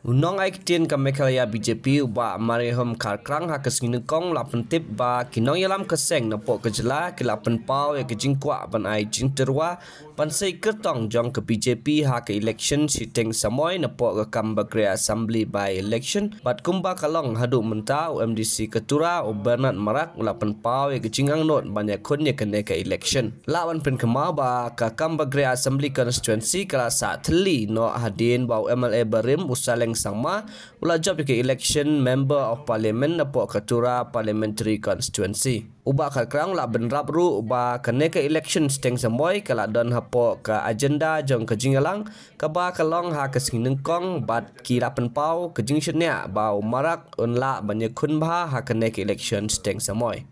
Unong ai kitien ka mekalaya BJP ba marihom Kyrtong ha kesnginengkong lapen tip ba kinong yalam keseng Napoh kejela ke lapen pau ya kejingkwa ban ai jingterwa ban sei Kyrtong jong ke BJP ha ke election Shiteng Samoi Napoh ke Gambegre assembly by election bat kumba kalong hadu menta MDC ketura o Bernard Marak lapen pau ya kejingang not banyak kun ya kene ke election lawan pen kemau ba ka Gambegre assembly constituency kala sa thli no hadin bau MLA barim usaleng Sama ula job ke election member of parliament Napoh ketura parliamentary constituency. Uba Kyrtong la benrap ru uba kene ke election Shiteng Samoi kala don hapo ke agenda jong ke jingalang ke ba kalong ha ke sinengkong bat ki lapen pau ke jingshnya bau marak unla banyakun bah ha kene ke election Shiteng Samoi.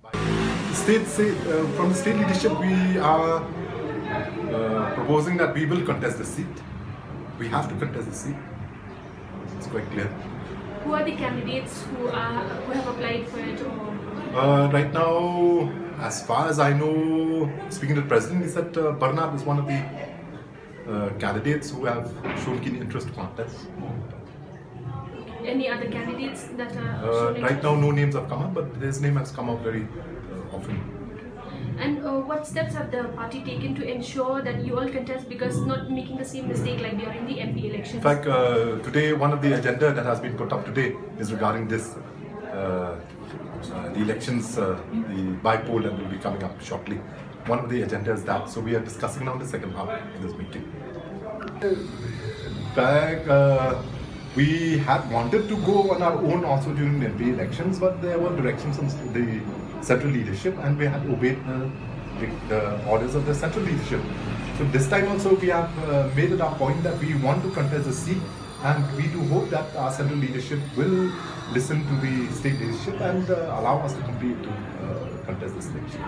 From the state leadership we are proposing that we will contest the seat. We have to contest the seat. It's quite clear. Who are the candidates who have applied for it? Right now, as far as I know, speaking to the president, is that Barnab is one of the candidates who have shown keen interest to contest. Any other candidates that are right now, no names have come up, but his name has come up very often. And what steps have the party taken to ensure that you all contest, because not making the same mistake like during the MP elections? In fact, today one of the agenda that has been put up today is regarding this, the elections, the by-poll that will be coming up shortly. One of the agenda is that, so we are discussing now the second half in this meeting. In fact, we had wanted to go on our own also during the MP elections, but there were directions from the central leadership and we had obeyed the orders of the central leadership. So this time also we have made it our point that we want to contest the seat, and we do hope that our central leadership will listen to the state leadership and allow us to complete to contest this election.